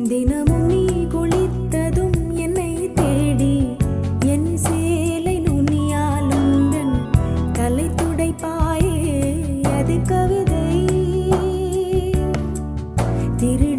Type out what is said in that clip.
தினமும் நீ குளித்ததும் என்னை தேடி என் சேலை நுனியால் உந்தன் தலை துடைப்பாயே அது கவிதை திரு